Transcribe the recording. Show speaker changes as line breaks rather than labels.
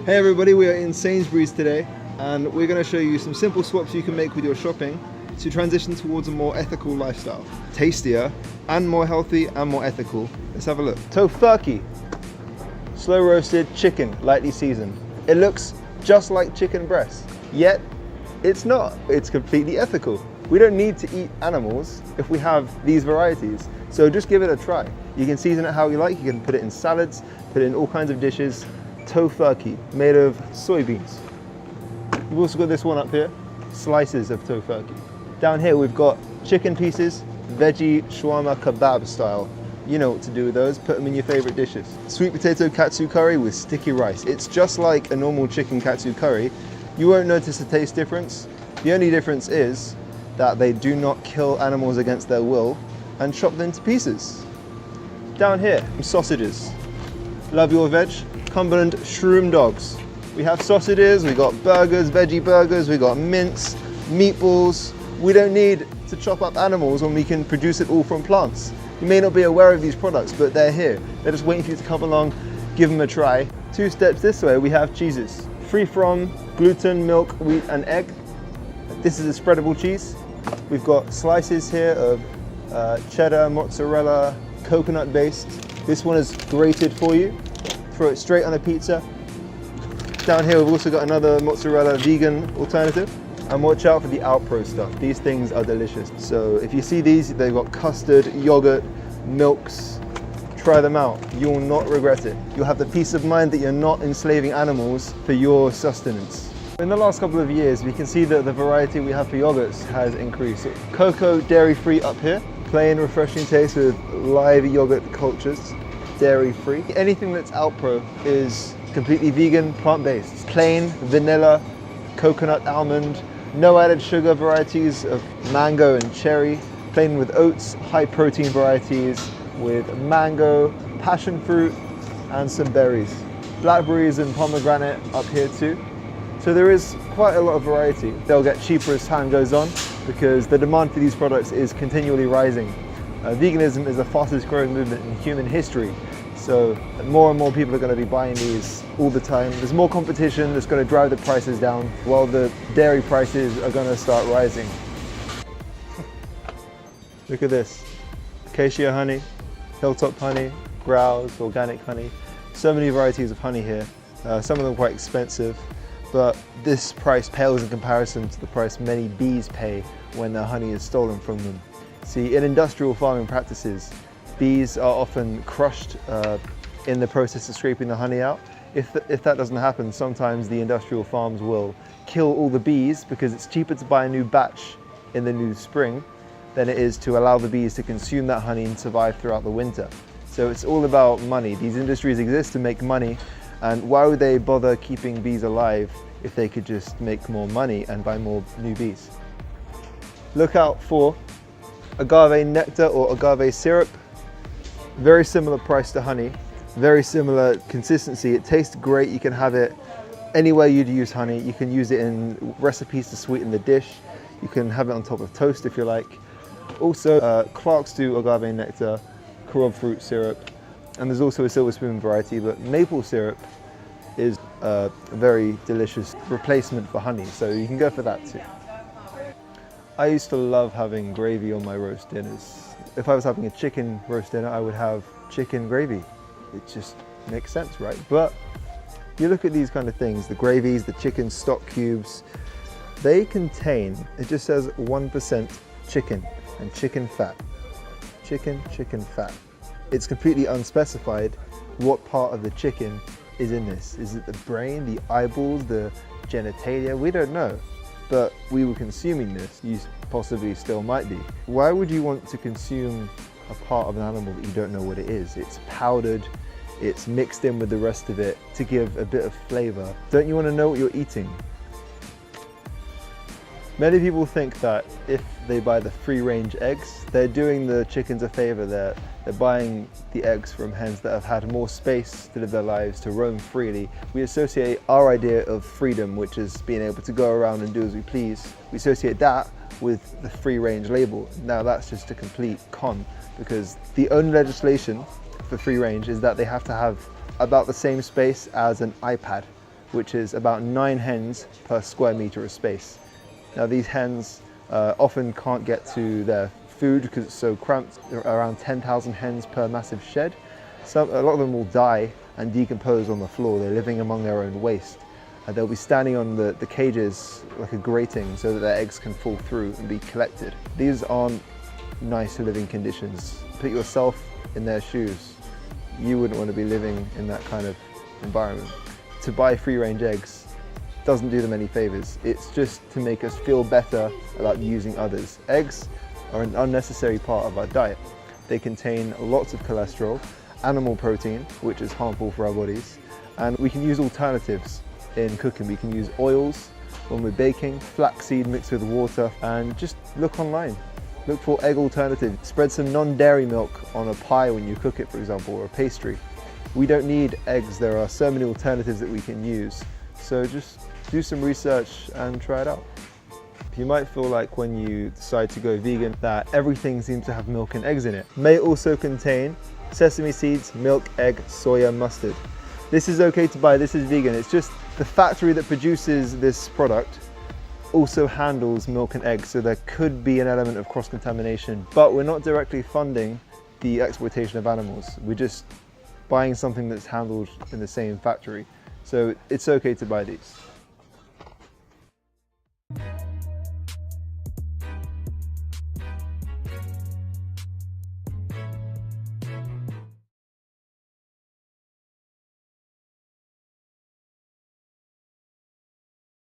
Hey everybody, we are in Sainsbury's today and we're going to show you some simple swaps you can make with your shopping to transition towards a more ethical lifestyle. Tastier and more healthy and more ethical. Let's have a look. Tofurkey, slow roasted chicken, lightly seasoned. It looks just like chicken breast, yet it's not. It's completely ethical. We don't need to eat animals if we have these varieties. So just give it a try. You can season it how you like. You can put it in salads, put it in all kinds of dishes. Tofurkey, made of soybeans. We've also got this one up here, slices of tofurkey. Down here we've got chicken pieces, veggie shawarma kebab style. You know what to do with those, put them in your favorite dishes. Sweet potato katsu curry with sticky rice. It's just like a normal chicken katsu curry. You won't notice a taste difference. The only difference is that they do not kill animals against their will and chop them into pieces. Down here, sausages. Love your veg. Cumberland shroom dogs. We have sausages, we got burgers, veggie burgers, we got mince, meatballs. We don't need to chop up animals when we can produce it all from plants. You may not be aware of these products, but they're here. They're just waiting for you to come along, give them a try. 2 steps this way, we have cheeses. Free from gluten, milk, wheat, and egg. This is a spreadable cheese. We've got slices here of cheddar, mozzarella, coconut based. This one is grated for you. Throw it straight on a pizza. Down here we've also got another mozzarella vegan alternative. And watch out for the Alpro stuff. These things are delicious. So if you see these, they've got custard, yogurt, milks. Try them out. You will not regret it. You'll have the peace of mind that you're not enslaving animals for your sustenance. In the last couple of years, we can see that the variety we have for yogurts has increased. So, cocoa dairy-free up here. Plain, refreshing taste with live yogurt cultures. Dairy-free. Anything that's Alpro is completely vegan, plant-based. Plain, vanilla, coconut, almond, no added sugar varieties of mango and cherry. Plain with oats, high-protein varieties with mango, passion fruit, and some berries. Blackberries and pomegranate up here too. So there is quite a lot of variety. They'll get cheaper as time goes on because the demand for these products is continually rising. Veganism is the fastest growing movement in human history. So more and more people are going to be buying these all the time. There's more competition that's going to drive the prices down while the dairy prices are going to start rising. Look at this. Acacia honey, hilltop honey, grouse, organic honey. So many varieties of honey here. Some of them quite expensive, but this price pales in comparison to the price many bees pay when their honey is stolen from them. See, in industrial farming practices, bees are often crushed in the process of scraping the honey out. If that doesn't happen, sometimes the industrial farms will kill all the bees because it's cheaper to buy a new batch in the new spring than it is to allow the bees to consume that honey and survive throughout the winter. So it's all about money. These industries exist to make money, and why would they bother keeping bees alive if they could just make more money and buy more new bees? Look out for agave nectar or agave syrup. Very similar price to honey, very similar consistency. It tastes great. You can have it anywhere you'd use honey. You can use it in recipes to sweeten the dish. You can have it on top of toast if you like. Also, Clark's do agave nectar, carob fruit syrup, and there's also a silver spoon variety, but maple syrup is a very delicious replacement for honey, so you can go for that too. I used to love having gravy on my roast dinners. If I was having a chicken roast dinner, I would have chicken gravy. It just makes sense, right? But you look at these kind of things, the gravies, the chicken stock cubes, they contain, it just says 1% chicken and chicken fat. Chicken fat. It's completely unspecified what part of the chicken is in this. Is it the brain, the eyeballs, the genitalia? We don't know. But we were consuming this, you possibly still might be. Why would you want to consume a part of an animal that you don't know what it is? It's powdered, it's mixed in with the rest of it to give a bit of flavor. Don't you want to know what you're eating? Many people think that if they buy the free-range eggs, they're doing the chickens a favor. They're buying the eggs from hens that have had more space to live their lives, to roam freely. We associate our idea of freedom, which is being able to go around and do as we please, we associate that with the free-range label. Now that's just a complete con, because the only legislation for free-range is that they have to have about the same space as an iPad. which is about 9 hens per square meter of space. Now these hens often can't get to their food because it's so cramped. There are around 10,000 hens per massive shed. A lot of them will die and decompose on the floor. They're living among their own waste. They'll be standing on the cages like a grating so that their eggs can fall through and be collected. These aren't nice living conditions. Put yourself in their shoes. You wouldn't want to be living in that kind of environment. To buy free-range eggs doesn't do them any favors. It's just to make us feel better about using others. Eggs are an unnecessary part of our diet. They contain lots of cholesterol, animal protein, which is harmful for our bodies, and we can use alternatives in cooking. We can use oils when we're baking, flaxseed mixed with water, and just look online. Look for egg alternatives. Spread some non-dairy milk on a pie when you cook it, for example, or a pastry. We don't need eggs. There are so many alternatives that we can use. So just do some research and try it out. You might feel like when you decide to go vegan that everything seems to have milk and eggs in it. May also contain sesame seeds, milk, egg, soya, mustard. This is okay to buy, this is vegan. It's just the factory that produces this product also handles milk and eggs, so there could be an element of cross-contamination, but we're not directly funding the exploitation of animals. We're just buying something that's handled in the same factory. So it's okay to buy these.